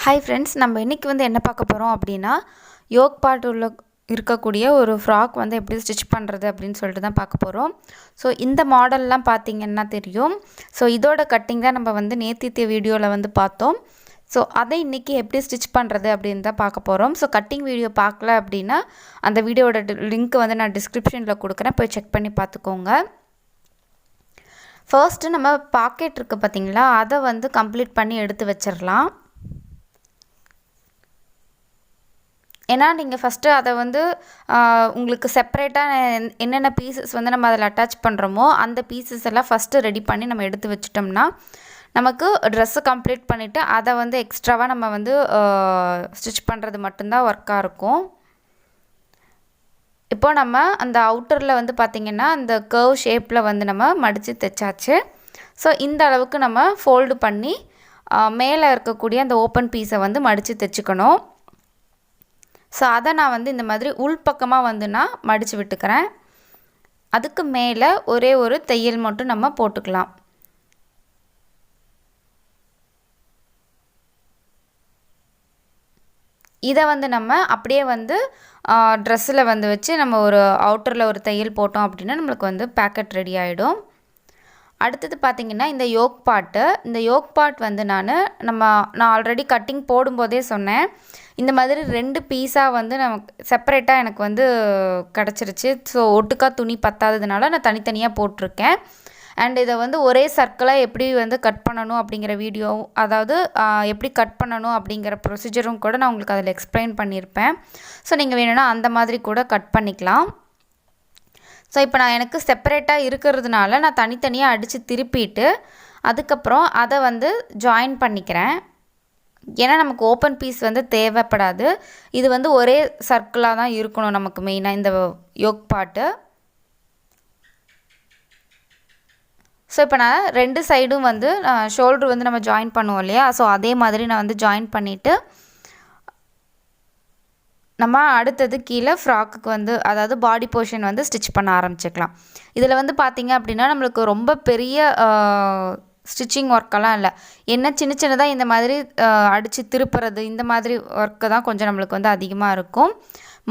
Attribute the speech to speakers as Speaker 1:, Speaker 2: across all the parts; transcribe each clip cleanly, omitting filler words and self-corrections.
Speaker 1: Hi friends, நம்ம இன்றைக்கி என்ன பார்க்க போகிறோம் அப்படின்னா, யோக் பார்ட் உள்ள இருக்கக்கூடிய ஒரு ஃப்ராக் எப்படி ஸ்டிச் பண்ணுறது அப்படின்னு சொல்லிட்டு தான் பார்க்க போகிறோம். ஸோ இந்த மாடல்லாம் பார்த்திங்கன்னா தெரியும். ஸோ இதோட கட்டிங் தான் நம்ம நேத்திய வீடியோவில் பார்த்தோம். ஸோ அதை இன்றைக்கி எப்படி ஸ்டிச் பண்ணுறது அப்படின்னு தான் பார்க்க போகிறோம். ஸோ கட்டிங் வீடியோ பார்க்கல அப்படின்னா அந்த வீடியோட லிங்க் நான் டிஸ்கிரிப்ஷனில் கொடுக்குறேன், போய் செக் பண்ணி பார்த்துக்கோங்க. ஃபர்ஸ்ட்டு நம்ம பாக்கெட் இருக்குது பார்த்திங்களா, அதை கம்ப்ளீட் பண்ணி எடுத்து வச்சிடலாம். ஏன்னா நீங்கள் ஃபஸ்ட்டு அதை உங்களுக்கு செப்பரேட்டாக என்னென்ன பீசஸ் நம்ம அதில் அட்டாச் பண்ணுறோமோ அந்த பீசஸ் எல்லாம் ஃபஸ்ட்டு ரெடி பண்ணி நம்ம எடுத்து வச்சிட்டோம்னா நமக்கு ட்ரெஸ்ஸு கம்ப்ளீட் பண்ணிவிட்டு அதை எக்ஸ்ட்ராவாக நம்ம ஸ்டிச் பண்ணுறது மட்டும்தான் ஒர்க்காக இருக்கும். இப்போ நம்ம அந்த அவுட்டரில் பார்த்திங்கன்னா அந்த கர்வ் ஷேப்பில் நம்ம மடித்து தைச்சாச்சு. ஸோ இந்த அளவுக்கு நம்ம ஃபோல்டு பண்ணி மேலே இருக்கக்கூடிய அந்த ஓப்பன் பீஸை மடித்து தைச்சிக்கணும். ஸோ அதை நான் இந்த மாதிரி உள்பக்கமாக நான் மடித்து விட்டுக்கிறேன். அதுக்கு மேலே ஒரே ஒரு தையல் மட்டும் நம்ம போட்டுக்கலாம். இதை நம்ம அப்படியே ட்ரெஸ்ஸில் வச்சு நம்ம ஒரு அவுட்டரில் ஒரு தையல் போட்டோம் அப்படின்னா நம்மளுக்கு பேக்கெட் ரெடி ஆகிடும். அடுத்தது பார்த்திங்கன்னா இந்த யோக் பார்ட் நான் ஆல்ரெடி கட்டிங் போடும்போதே சொன்னேன், இந்த மாதிரி 2 பீஸாக நமக்கு செப்பரேட்டாக எனக்கு கிடச்சிருச்சு. ஸோ ஒட்டுக்கா துணி பத்தாததுனால நான் தனித்தனியாக போட்டிருக்கேன். அண்ட் இதை ஒரே சர்க்கிளாக எப்படி கட் பண்ணணும் அப்படிங்கிற வீடியோ, அதாவது எப்படி கட் பண்ணணும் அப்படிங்கிற ப்ரொசீஜரும் கூட நான் உங்களுக்கு அதில் எக்ஸ்பிளைன் பண்ணியிருப்பேன். ஸோ நீங்கள் வேணும்னா அந்த மாதிரி கூட கட் பண்ணிக்கலாம். ஸோ இப்போ எனக்கு செப்பரேட்டாக இருக்கிறதுனால நான் தனித்தனியாக அடித்து திருப்பிட்டு அதுக்கப்புறம் அதை ஜாயின் பண்ணிக்கிறேன். ஏன்னா நமக்கு ஓப்பன் பீஸ் தேவைப்படாது. இது ஒரே சர்க்கிளாக தான் இருக்கணும் நமக்கு மெயினாக இந்த யோக் பார்ட்டு. ஸோ இப்போ நான் 2 சைடும் ஷோல்ட்ரு நம்ம ஜாயின் பண்ணுவோம் இல்லையா, ஸோ அதே மாதிரி நான் ஜாயின் பண்ணிவிட்டு நம்ம அடுத்தது கீழே ஃப்ராக்குக்கு அதாவது பாடி போர்ஷன் ஸ்டிச் பண்ண ஆரம்பிச்சிக்கலாம். இதில் பார்த்திங்க அப்படின்னா நம்மளுக்கு ரொம்ப பெரிய ஸ்டிச்சிங் ஒர்க்கெல்லாம் இல்லை. என்ன சின்ன சின்னதாக இந்த மாதிரி அடித்து திருப்புறது, இந்த மாதிரி ஒர்க்கு தான் கொஞ்சம் நம்மளுக்கு அதிகமாக இருக்கும்.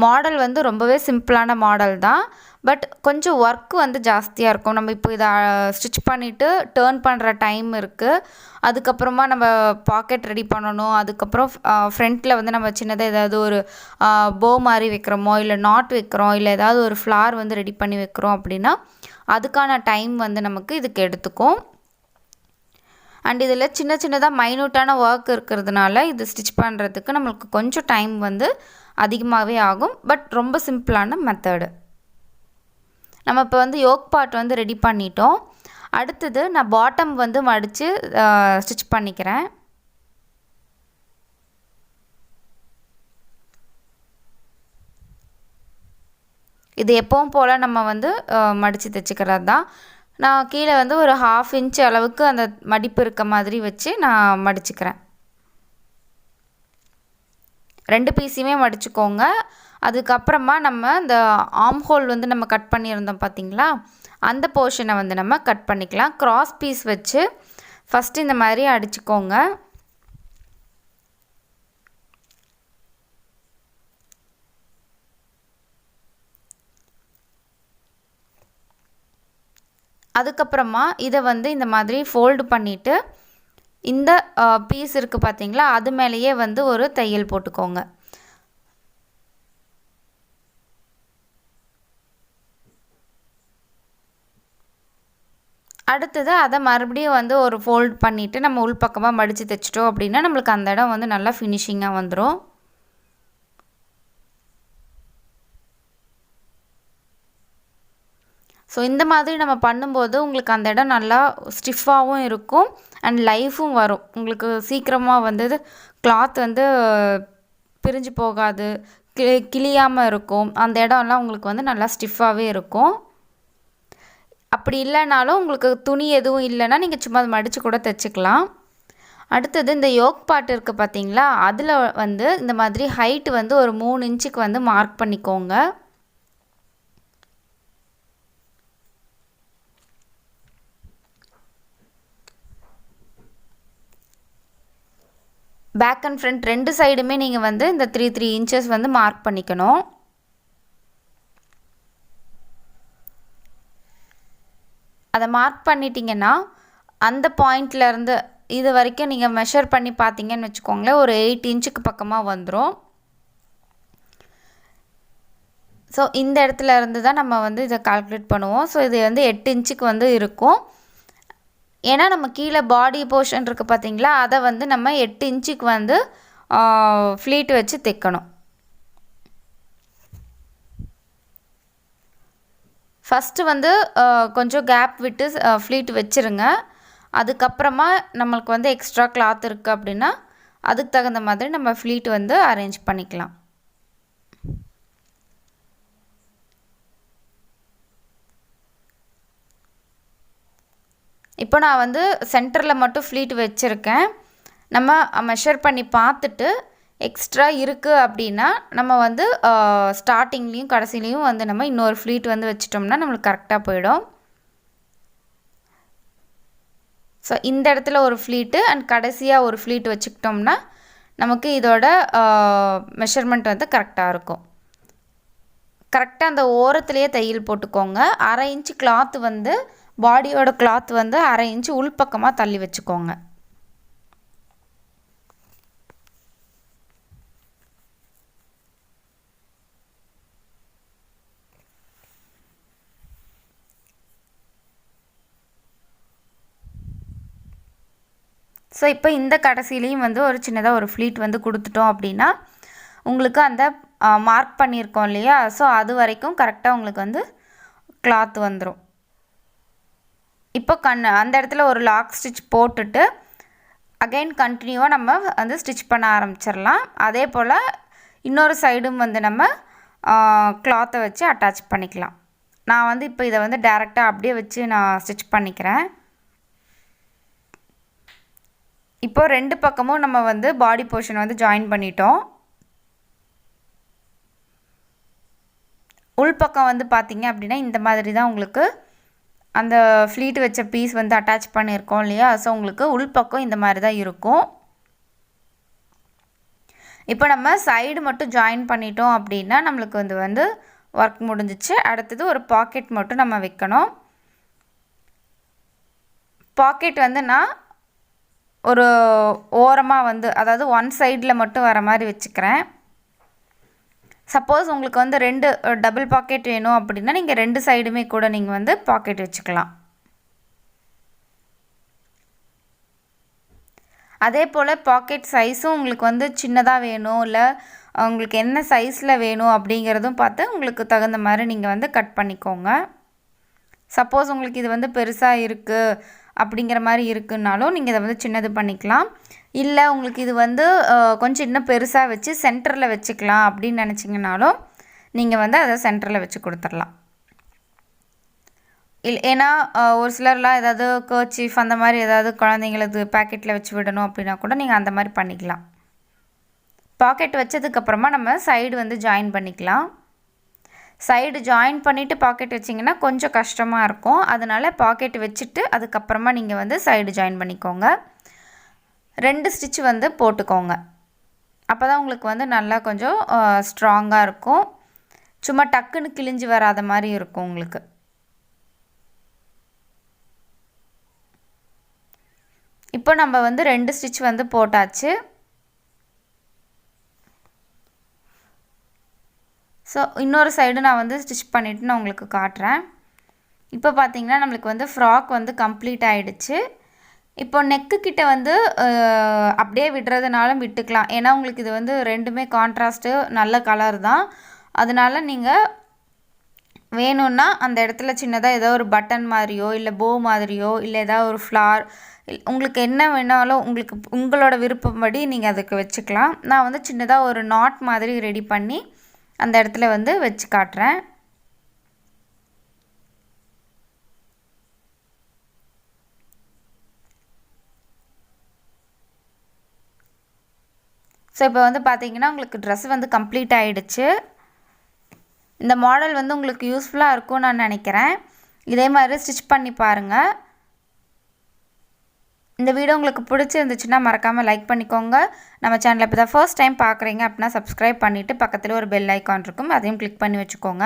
Speaker 1: மாடல் ரொம்பவே சிம்பிளான மாடல் தான், பட் கொஞ்சம் ஒர்க்கு ஜாஸ்தியாக இருக்கும். நம்ம இப்போ இதை ஸ்டிச் பண்ணிவிட்டு டேர்ன் பண்ணுற டைம் இருக்குது. அதுக்கப்புறமா நம்ம பாக்கெட் ரெடி பண்ணணும். அதுக்கப்புறம் ஃப்ரண்ட்டில் நம்ம சின்னதாக ஏதாவது ஒரு போ மாதிரி வைக்கிறோமோ, இல்லை நாட் வைக்கிறோம், இல்லை ஏதாவது ஒரு ஃப்ளார் ரெடி பண்ணி வைக்கிறோம் அப்படின்னா அதுக்கான டைம் நமக்கு இதுக்கு எடுத்துக்கும். அண்ட் இதில் சின்ன சின்னதாக மைனூட்டான ஒர்க் இருக்கிறதுனால இது ஸ்டிச் பண்ணுறதுக்கு நம்மளுக்கு கொஞ்சம் டைம் அதிகமாகவே ஆகும். பட் ரொம்ப சிம்பிளான மெத்தடு. நம்ம இப்போ யோக் பார்ட் ரெடி பண்ணிட்டோம். அடுத்தது நான் பாட்டம் மடித்து ஸ்டிச் பண்ணிக்கிறேன். இது எப்பவும் போல் நம்ம மடித்து தைச்சிக்கிறது தான். நான் கீழே ஒரு 1/2 இன்ச் அளவுக்கு அந்த மடிப்பு இருக்க மாதிரி வச்சு நான் மடிச்சுக்கிறேன். 2 பீஸையுமே மடிச்சுக்கோங்க. அதுக்கப்புறமா நம்ம இந்த ஆர்ம் ஹோல் நம்ம கட் பண்ணியிருந்தோம் பார்த்திங்களா, அந்த போர்ஷனை நம்ம கட் பண்ணிக்கலாம். கிராஸ் பீஸ் வச்சு ஃபஸ்ட்டு இந்த மாதிரி அடிச்சுக்கோங்க. அதுக்கப்புறமா இதை இந்த மாதிரி ஃபோல்டு பண்ணிவிட்டு இந்த பீஸ் இருக்குது பார்த்திங்களா, அது மேலேயே ஒரு தையல் போட்டுக்கோங்க. அடுத்தது அதை மறுபடியும் ஒரு ஃபோல்ட் பண்ணிவிட்டு நம்ம உள்பக்கமாக மடித்து தைச்சிட்டோம் அப்படின்னா நம்மளுக்கு அந்த இடம் நல்லா ஃபினிஷிங்காக வந்துடும். ஸோ இந்த மாதிரி நம்ம பண்ணும்போது உங்களுக்கு அந்த இடம் நல்லா ஸ்டிஃபாகவும் இருக்கும் அண்ட் லைஃபும் வரும். உங்களுக்கு சீக்கிரமாக கிளாத் பிரிஞ்சு போகாது, கிளியாமல் இருக்கும். அந்த இடம்லாம் உங்களுக்கு நல்லா ஸ்டிஃபாகவே இருக்கும். அப்படி இல்லைனாலும் உங்களுக்கு துணி எதுவும் இல்லைன்னா நீங்கள் சும்மா அதை மடித்து கூட தைச்சிக்கலாம். அடுத்தது இந்த யோக் பார்ட் இருக்குது பார்த்திங்களா, அதில் இந்த மாதிரி ஹைட்டு ஒரு 3 இன்ச்சுக்கு மார்க் பண்ணிக்கோங்க. பேக் அண்ட் ஃப்ரண்ட் 2 சைடுமே நீங்கள் வந்து இந்த 3 இன்ச்சஸ் வந்து மார்க் பண்ணிக்கணும். அதை மார்க் பண்ணிட்டீங்கன்னா அந்த பாயிண்ட்லேருந்து இது வரைக்கும் நீங்கள் மெஷர் பண்ணி பார்த்தீங்கன்னு வச்சுக்கோங்களேன், ஒரு 8 இன்ச்சுக்கு பக்கமாக வந்துடும். ஸோ இந்த இடத்துல இருந்து தான் நம்ம வந்து இதை கால்குலேட் பண்ணுவோம். ஸோ இது வந்து 8 இன்ச்சுக்கு வந்து இருக்கும். ஏன்னா நம்ம கீழே பாடி போர்ஷன் இருக்குது பார்த்தீங்களா, அதை வந்து நம்ம 8 இன்ச்சுக்கு வந்து ஃப்ளீட் வச்சு தைக்கணும். ஃபஸ்ட்டு வந்து கொஞ்சம் கேப் விட்டு ஃப்ளீட் வச்சுருங்க. அதுக்கப்புறமா நம்மளுக்கு வந்து எக்ஸ்ட்ரா கிளாத் இருக்குது அப்படின்னா அதுக்கு தகுந்த மாதிரி நம்ம ஃப்ளீட் வந்து அரேஞ்ச் பண்ணிக்கலாம். இப்போ நான் வந்து சென்டரில் மட்டும் ஃப்ளீட் வச்சுருக்கேன். நம்ம மெஷர் பண்ணி பார்த்துட்டு எக்ஸ்ட்ரா இருக்குது அப்படின்னா நம்ம வந்து ஸ்டார்டிங்லேயும் கடைசிலையும் வந்து நம்ம இன்னொரு ஃப்ளீட் வந்து வச்சிட்டோம்னா நம்மளுக்கு கரெக்டாக போயிடும். ஸோ இந்த இடத்துல ஒரு ஃப்ளீட்டு அண்ட் கடைசியாக ஒரு ஃப்ளீட் வச்சுக்கிட்டோம்னா நமக்கு இதோட மெஷர்மெண்ட் வந்து கரெக்டாக இருக்கும். கரெக்டாக அந்த ஓரத்துலேயே தையல் போட்டுக்கோங்க. 1/2 இன்ச்சு கிளாத் வந்து பாடியோட கிளாத் வந்து 1/2 இன்ச்சு உள்பக்கமாக தள்ளி வச்சுக்கோங்க. ஸோ இப்போ இந்த கடைசிலையும் வந்து ஒரு சின்னதாக ஒரு ஃப்ளீட் வந்து கொடுத்துட்டோம் அப்படின்னா உங்களுக்கு அந்த மார்க் பண்ணியிருக்கோம் இல்லையா, ஸோ அது வரைக்கும் கரெக்டாக உங்களுக்கு வந்து கிளாத் வந்துடும். இப்போ அந்த இடத்துல ஒரு லாக் ஸ்டிச் போட்டுட்டு அகைன் கண்டினியூவாக நம்ம வந்து ஸ்டிச் பண்ண ஆரம்பிச்சிடலாம். அதே போல் இன்னொரு சைடும் வந்து நம்ம கிளாத்தை வச்சு அட்டாச் பண்ணிக்கலாம். நான் வந்து இப்போ இதை வந்து டைரெக்டாக அப்படியே வச்சு நான் ஸ்டிச் பண்ணிக்கிறேன். இப்போ 2 பக்கமும் நம்ம வந்து பாடி போர்ஷன் வந்து ஜாயின் பண்ணிட்டோம். உள்பக்கம் வந்து பார்த்திங்க அப்படின்னா இந்த மாதிரி தான் உங்களுக்கு அந்த ஃப்ளீட் வச்ச பீஸ் வந்து அட்டாச் பண்ணியிருக்கோம் இல்லையா, ஸோ உங்களுக்கு உள்பக்கம் இந்த மாதிரி தான் இருக்கும். இப்போ நம்ம சைடு மட்டும் ஜாயின் பண்ணிட்டோம் அப்படின்னா நம்மளுக்கு வந்து ஒர்க் முடிஞ்சிச்சு. அடுத்தது ஒரு பாக்கெட் மட்டும் நம்ம வைக்கணும். பாக்கெட் வந்து நான் ஒரு ஓரமாக வந்து அதாவது ஒன் சைடில் மட்டும் வர மாதிரி வச்சுக்கிறேன். சப்போஸ் உங்களுக்கு வந்து 2 டபுள் பாக்கெட் வேணும் அப்படின்னா நீங்கள் 2 சைடுமே கூட நீங்கள் வந்து பாக்கெட் வச்சுக்கலாம். அதே போல் பாக்கெட் சைஸும் உங்களுக்கு வந்து சின்னதாக வேணும் இல்லை உங்களுக்கு என்ன சைஸில் வேணும் அப்படிங்கிறதும் பார்த்து உங்களுக்கு தகுந்த மாதிரி நீங்கள் வந்து கட் பண்ணிக்கோங்க. சப்போஸ் உங்களுக்கு இது வந்து பெருசாக இருக்குது அப்படிங்கிற மாதிரி இருக்குன்னாலும் நீங்கள் இதை வந்து சின்னது பண்ணிக்கலாம். இல்லை உங்களுக்கு இது வந்து கொஞ்சம் இன்னும் பெருசாக வச்சு சென்டரில் வச்சுக்கலாம் அப்படின்னு நினச்சிங்கனாலும் நீங்கள் வந்து அதை சென்டரில் வச்சு கொடுத்துடலாம். ஏன்னா ஒரு சிலர்லாம் ஏதாவது கர்ச்சீஃப் அந்த மாதிரி ஏதாவது குழந்தைங்களுக்கு பேக்கெட்டில் வச்சு விடணும் அப்படின்னா கூட நீங்கள் அந்த மாதிரி பண்ணிக்கலாம். பாக்கெட் வச்சதுக்கப்புறமா நம்ம சைடு வந்து ஜாயின் பண்ணிக்கலாம். சைடு ஜாயின் பண்ணிவிட்டு பாக்கெட் வச்சிங்கன்னா கொஞ்சம் கஷ்டமாக இருக்கும். அதனால் பாக்கெட் வச்சுட்டு அதுக்கப்புறமா நீங்கள் வந்து சைடு ஜாயின் பண்ணிக்கோங்க. 2 ஸ்டிச் வந்து போட்டுக்கோங்க. அப்போ தான் உங்களுக்கு வந்து நல்லா கொஞ்சம் ஸ்ட்ராங்காக இருக்கும். சும்மா டக்குன்னு கிழிஞ்சு வராத மாதிரி இருக்கும் உங்களுக்கு. இப்போ நம்ம வந்து 2 ஸ்டிச் வந்து போட்டாச்சு. ஸோ இன்னொரு சைடு நான் வந்து ஸ்டிச் பண்ணிவிட்டு நான் உங்களுக்கு காட்டுறேன். இப்போ பார்த்தீங்கன்னா நம்மளுக்கு வந்து ஃப்ராக் வந்து கம்ப்ளீட் ஆகிடுச்சு. இப்போ நெக்கு கிட்ட வந்து அப்படியே விடுறதுனாலும் விட்டுக்கலாம். ஏன்னா உங்களுக்கு இது வந்து 2மே கான்ட்ராஸ்ட்டு நல்ல கலர் தான். அதனால நீங்கள் வேணும்னா அந்த இடத்துல சின்னதாக ஏதோ ஒரு பட்டன் மாதிரியோ இல்லை போ மாதிரியோ இல்லை ஏதாவது ஒரு ஃப்ளார் உங்களுக்கு என்ன வேணாலும் உங்களுக்கு உங்களோட விருப்பப்படி நீங்கள் அதுக்கு வச்சுக்கலாம். நான் வந்து சின்னதாக ஒரு நாட் மாதிரி ரெடி பண்ணி அந்த இடத்துல வந்து வச்சு காட்டுறேன். ஸோ இப்போ வந்து பார்த்தீங்கன்னா உங்களுக்கு ட்ரெஸ் வந்து கம்ப்ளீட் ஆகிடுச்சு. இந்த மாடல் வந்து உங்களுக்கு யூஸ்ஃபுல்லாக இருக்கும்னு நான் நினைக்கிறேன். இதே மாதிரி ஸ்டிச் பண்ணி பாருங்கள். இந்த வீடியோ உங்களுக்கு பிடிச்சிருந்துச்சுன்னா மறக்காமல் லைக் பண்ணிக்கோங்க. நம்ம சேனலை இப்போ தான் ஃபர்ஸ்ட் டைம் பார்க்குறீங்க அப்படின்னா சப்ஸ்கிரைப் பண்ணிவிட்டு பக்கத்தில் ஒரு பெல் ஐக்கான் இருக்கும், அதையும் கிளிக் பண்ணி வச்சுக்கோங்க.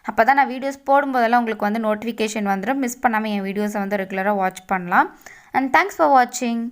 Speaker 1: அப்போ தான் நான் வீடியோஸ் போடும்போதெல்லாம் உங்களுக்கு வந்து நோட்டிஃபிகேஷன் வந்துடும். மிஸ் பண்ணாமல் என் வீடியோஸை வந்து ரெகுலராக வாட்ச் பண்ணலாம். அண்ட் தேங்க்ஸ் ஃபார் வாட்சிங்.